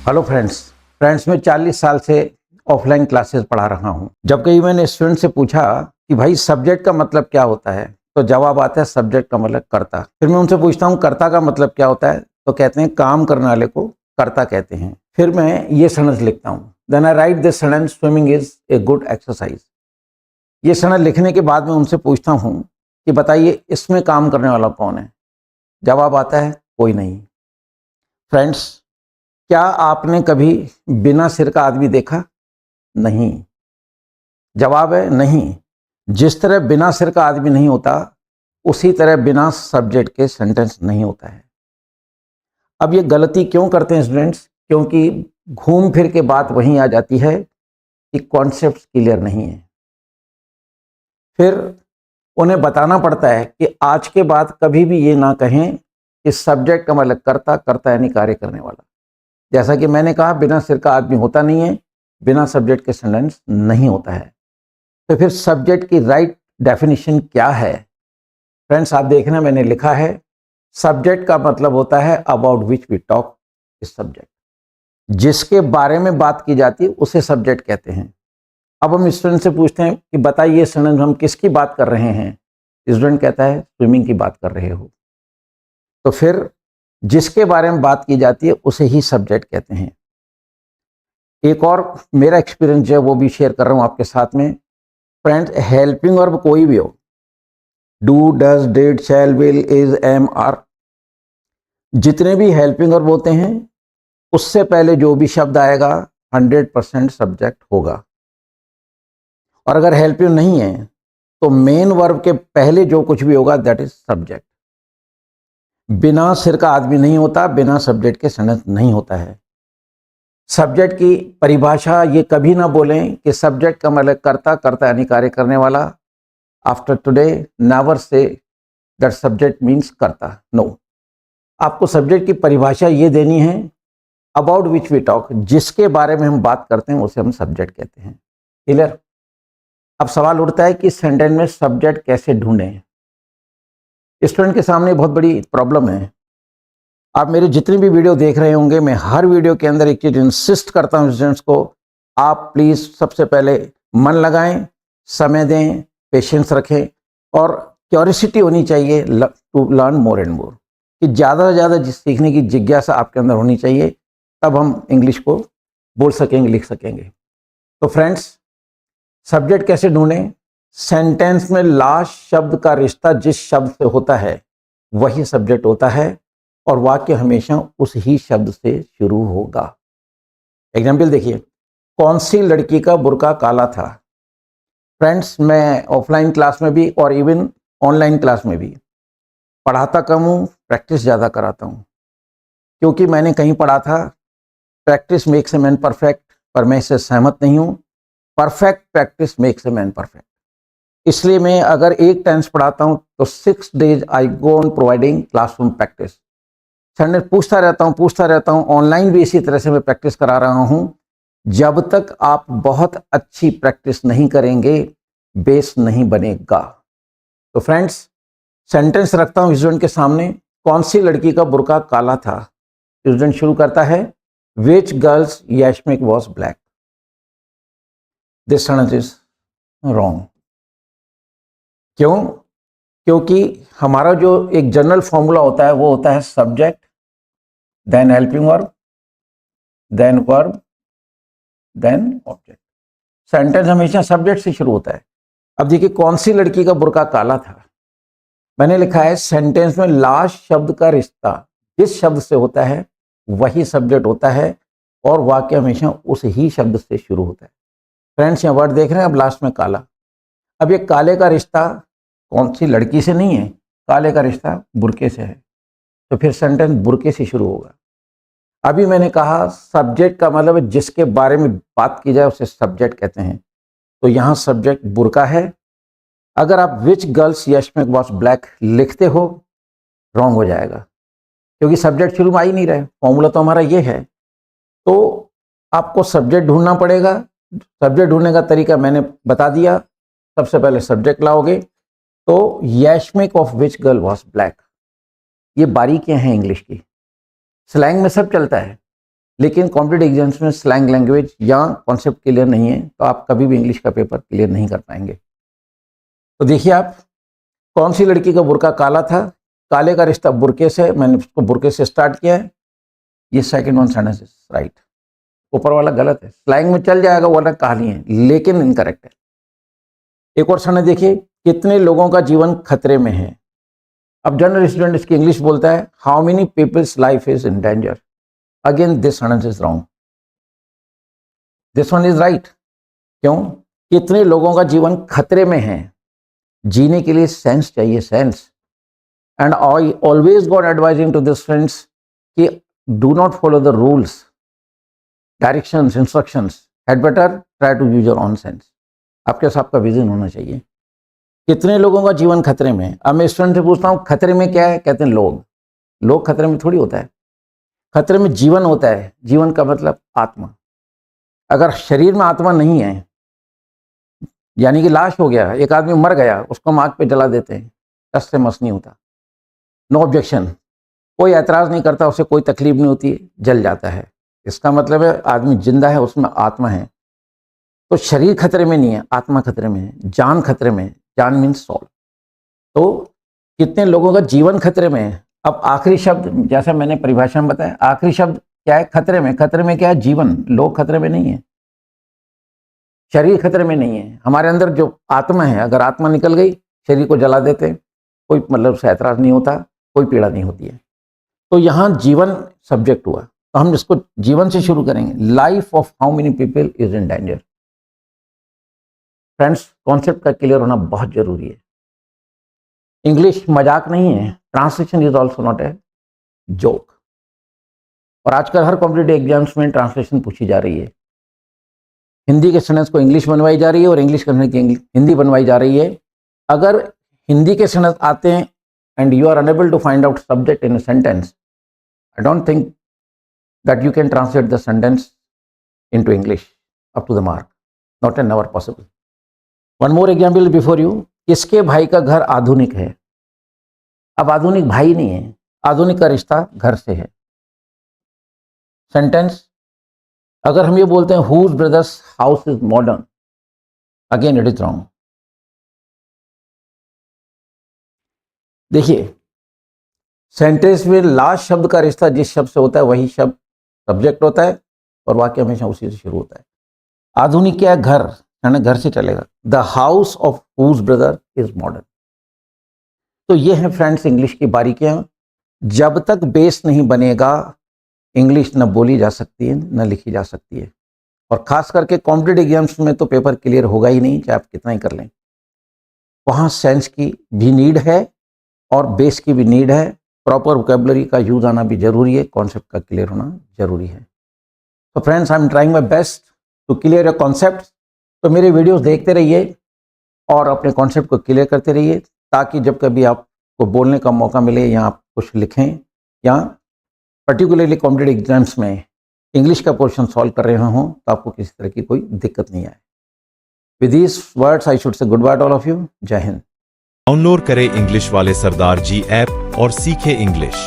Hello friends मैं 40 साल से ऑफलाइन क्लासेस पढ़ा रहा हूँ। जब कभी मैंने स्टूडेंट से पूछा कि भाई सब्जेक्ट का मतलब क्या होता है, तो जवाब आता है सब्जेक्ट का मतलब कर्ता। फिर मैं उनसे पूछता हूँ कर्ता का मतलब क्या होता है, तो कहते हैं काम करने वाले को कर्ता कहते हैं। फिर मैं ये सेंटेंस लिखता हूँ, then I write this sentence, swimming is a good exercise. ये सेंटेंस लिखने के बाद मैं उनसे पूछता हूँ कि बताइए इसमें काम करने वाला कौन है। जवाब आता है कोई नहीं। फ्रेंड्स, क्या आपने कभी बिना सिर का आदमी देखा? नहीं। जवाब है नहीं। जिस तरह बिना सिर का आदमी नहीं होता, उसी तरह बिना सब्जेक्ट के सेंटेंस नहीं होता है। अब ये गलती क्यों करते हैं स्टूडेंट्स? क्योंकि घूम फिर के बात वहीं आ जाती है कि कॉन्सेप्ट क्लियर नहीं है। फिर उन्हें बताना पड़ता है कि आज के बाद कभी भी ये ना कहें कि सब्जेक्ट का मतलब कर्ता, कर्ता यानी कार्य करने वाला। जैसा कि मैंने कहा, बिना सिर का आदमी होता नहीं है, बिना सब्जेक्ट के सेंटेंस नहीं होता है। तो फिर सब्जेक्ट की राइट डेफिनेशन क्या है? फ्रेंड्स, आप देखना, मैंने लिखा है सब्जेक्ट का मतलब होता है about which we talk is subject. जिसके बारे में बात की जाती है उसे सब्जेक्ट कहते हैं। अब हम स्टूडेंट से पूछते हैं कि बताइए स्टूडेंट, हम किसकी बात कर रहे हैं? स्टूडेंट कहता है स्विमिंग की बात कर रहे हो। तो फिर जिसके बारे में बात की जाती है उसे ही सब्जेक्ट कहते हैं। एक और मेरा एक्सपीरियंस जो है वो भी शेयर कर रहा हूं आपके साथ में। फ्रेंड्स, हेल्पिंग वर्ब कोई भी हो, do, does, did, shall, will, is, am, are, जितने भी हेल्पिंग वर्ब होते हैं उससे पहले जो भी शब्द आएगा 100% सब्जेक्ट होगा। और अगर हेल्पिंग नहीं है तो मेन वर्ब के पहले जो कुछ भी होगा दैट इज सब्जेक्ट। बिना सिर का आदमी नहीं होता, बिना सब्जेक्ट के सेंटेंस नहीं होता है। सब्जेक्ट की परिभाषा ये कभी ना बोलें कि सब्जेक्ट का मतलब कर्ता, कर्ता यानी कार्य करने वाला। After today never say that subject means कर्ता। नो, आपको सब्जेक्ट की परिभाषा ये देनी है अबाउट विच वी टॉक, जिसके बारे में हम बात करते हैं उसे हम सब्जेक्ट कहते हैं। क्लियर? अब सवाल उठता है कि सेंटेंस में सब्जेक्ट कैसे ढूंढें। स्टूडेंट के सामने बहुत बड़ी प्रॉब्लम है। आप मेरे जितनी भी वीडियो देख रहे होंगे, मैं हर वीडियो के अंदर एक चीज इंसिस्ट करता हूं स्टूडेंट्स को, आप प्लीज सबसे पहले मन लगाएं, समय दें, पेशेंस रखें और क्यूरियोसिटी होनी चाहिए to learn more and more, कि ज़्यादा से ज़्यादा सीखने की जिज्ञासा आपके अंदर होनी चाहिए, तब हम इंग्लिश को बोल सकेंगे, लिख सकेंगे। तो फ्रेंड्स, सब्जेक्ट कैसे ढूंढें? सेंटेंस में लास्ट शब्द का रिश्ता जिस शब्द से होता है वही सब्जेक्ट होता है और वाक्य हमेशा उस ही शब्द से शुरू होगा। एग्जाम्पल देखिए, कौन सी लड़की का बुर्का काला था? फ्रेंड्स, मैं ऑफलाइन क्लास में भी और इवन ऑनलाइन क्लास में भी पढ़ाता कम हूँ, प्रैक्टिस ज़्यादा कराता हूँ। क्योंकि मैंने कहीं पढ़ा था practice makes a man perfect, पर मैं इससे सहमत नहीं हूँ। Perfect practice makes a man perfect. इसलिए मैं अगर एक टेंस पढ़ाता हूँ तो 6 days I go on providing classroom practice. Sunday पूछता रहता हूँ। ऑनलाइन भी इसी तरह से मैं प्रैक्टिस करा रहा हूँ। जब तक आप बहुत अच्छी प्रैक्टिस नहीं करेंगे, बेस नहीं बनेगा। तो फ्रेंड्स, सेंटेंस रखता हूँ स्टूडेंट के सामने, कौन सी लड़की का बुर्का काला था? स्टूडेंट शुरू करता है, विच गर्ल्स यशमिक was black. This sentence is wrong. क्यों? क्योंकि हमारा जो एक जनरल फॉर्मूला होता है वो होता है subject, then helping verb, then verb, then object. Sentence हमेशा सब्जेक्ट से शुरू होता है। अब देखिए, कौन सी लड़की का बुर्का काला था, मैंने लिखा है सेंटेंस में लास्ट शब्द का रिश्ता जिस शब्द से होता है वही सब्जेक्ट होता है और वाक्य हमेशा उस ही शब्द से शुरू होता है। फ्रेंड्स, यहाँ वर्ड देख रहे हैं, अब लास्ट में काला। अब ये काले का रिश्ता कौन सी लड़की से नहीं है, काले का रिश्ता बुर्के से है, तो फिर सेंटेंस बुर्के से शुरू होगा। अभी मैंने कहा सब्जेक्ट का मतलब जिसके बारे में बात की जाए उसे सब्जेक्ट कहते हैं, तो यहाँ सब्जेक्ट बुर्का है। अगर आप विच गर्ल्स यशमिक वॉज ब्लैक लिखते हो, रॉन्ग हो जाएगा, क्योंकि सब्जेक्ट शुरू में आ ही नहीं रहे। फॉर्मूला तो हमारा ये है। तो आपको सब्जेक्ट ढूंढना पड़ेगा। सब्जेक्ट ढूंढने का तरीका मैंने बता दिया। सबसे पहले सब्जेक्ट लाओगे, तो यशमिक of which girl was black. ये बारीकियां हैं इंग्लिश की, स्लैंग में सब चलता है। लेकिन कॉम्पिटिटिव एग्जाम्स में स्लैंग लैंग्वेज या कॉन्सेप्ट क्लियर नहीं है तो आप कभी भी इंग्लिश का पेपर क्लियर नहीं कर पाएंगे। तो देखिए आप, कौन सी लड़की का बुर्का काला था, काले का रिश्ता बुर्के से, मैंने उसको बुर्के से स्टार्ट किया है। ये second one sentence is right, ऊपर वाला गलत है, स्लैंग में चल जाएगा वो अलग कहानी है, लेकिन इनकरेक्ट है। एक और सेंटेंस देखिए, कितने लोगों का जीवन खतरे में है। अब जनरल स्टूडेंट इसकी इंग्लिश बोलता है how many people's life is in danger. Again this sentence is wrong, this one is right. क्यों? कितने लोगों का जीवन खतरे में है। जीने के लिए सेंस चाहिए, sense. And I always got advising to this friends कि do not follow the rules, directions, instructions, had better try to use your own sense. आपके साथ आपका विजन होना चाहिए। कितने लोगों का जीवन खतरे में है। अब मैं स्टूडेंट से पूछता हूँ खतरे में क्या है, कहते हैं लोग। लोग खतरे में थोड़ी होता है, खतरे में जीवन होता है। जीवन का मतलब आत्मा। अगर शरीर में आत्मा नहीं है, यानी कि लाश हो गया, एक आदमी मर गया, उसको हम आग पे जला देते हैं, टस से मस नहीं होता, नो ऑब्जेक्शन, कोई ऐतराज नहीं करता, उसे कोई तकलीफ नहीं होती, जल जाता है। इसका मतलब है आदमी जिंदा है, उसमें आत्मा है। तो शरीर खतरे में नहीं है, आत्मा खतरे में है, जान खतरे में है। जान मीन्स सोल। तो कितने लोगों का जीवन खतरे में है। अब आखिरी शब्द, जैसा मैंने परिभाषा में बताया, आखिरी शब्द क्या है, खतरे में। खतरे में क्या है, जीवन। लोग खतरे में नहीं है, शरीर खतरे में नहीं है। हमारे अंदर जो आत्मा है, अगर आत्मा निकल गई, शरीर को जला देते, कोई मतलब उससे ऐतराज नहीं होता, कोई पीड़ा नहीं होती है। तो यहाँ जीवन सब्जेक्ट हुआ, तो हम इसको जीवन से शुरू करेंगे। Life of how many people is in danger. Friends, concept का क्लियर होना बहुत जरूरी है। इंग्लिश मजाक नहीं है, translation is also not a joke. और आजकल हर कॉम्पिटिटिव एग्जाम्स में ट्रांसलेशन पूछी जा रही है। हिंदी के सेंटेंस को इंग्लिश बनवाई जा रही है और इंग्लिश के सेंटेंस की हिंदी बनवाई जा रही है। अगर हिंदी के सेंटेंस आते हैं and you are unable to find out subject in a sentence, I don't think that you can translate the sentence into English up to the mark, not and never possible. One more example before you. किसके भाई का घर आधुनिक है। अब आधुनिक भाई नहीं है, आधुनिक का रिश्ता घर से है। सेंटेंस, अगर हम ये बोलते हैं whose brother's house is modern, again it is wrong. देखिए, सेंटेंस में लास्ट शब्द का रिश्ता जिस शब्द से होता है वही शब्द सब्जेक्ट होता है और वाक्य हमेशा उसी से शुरू होता है। आधुनिक क्या है, घर, यानी घर से चलेगा। The house of whose brother is modern. तो ये है फ्रेंड्स इंग्लिश की बारीकियां। जब तक बेस नहीं बनेगा, इंग्लिश न बोली जा सकती है न लिखी जा सकती है। और खास करके कॉम्पिटिटिव एग्जाम्स में तो पेपर क्लियर होगा ही नहीं, चाहे आप कितना ही कर लें। वहाँ सेंस की भी नीड है और बेस की भी नीड है। प्रॉपर वोकैबुलरी का यूज आना भी जरूरी है, कॉन्सेप्ट का क्लियर होना जरूरी है। तो friends, I am trying my best to clear your concept. तो मेरे वीडियोस देखते रहिए और अपने कॉन्सेप्ट को क्लियर करते रहिए, ताकि जब कभी आपको बोलने का मौका मिले या आप कुछ लिखें या पर्टिकुलरली कॉम्पिटिटिव एग्जाम्स में इंग्लिश का पोर्शन सॉल्व कर रहे हों, तो आपको किसी तरह की कोई दिक्कत नहीं आए। With these words I should say good by two all of you. जय हिंद। डाउनलोड करें इंग्लिश वाले सरदार जी ऐप और सीखें इंग्लिश।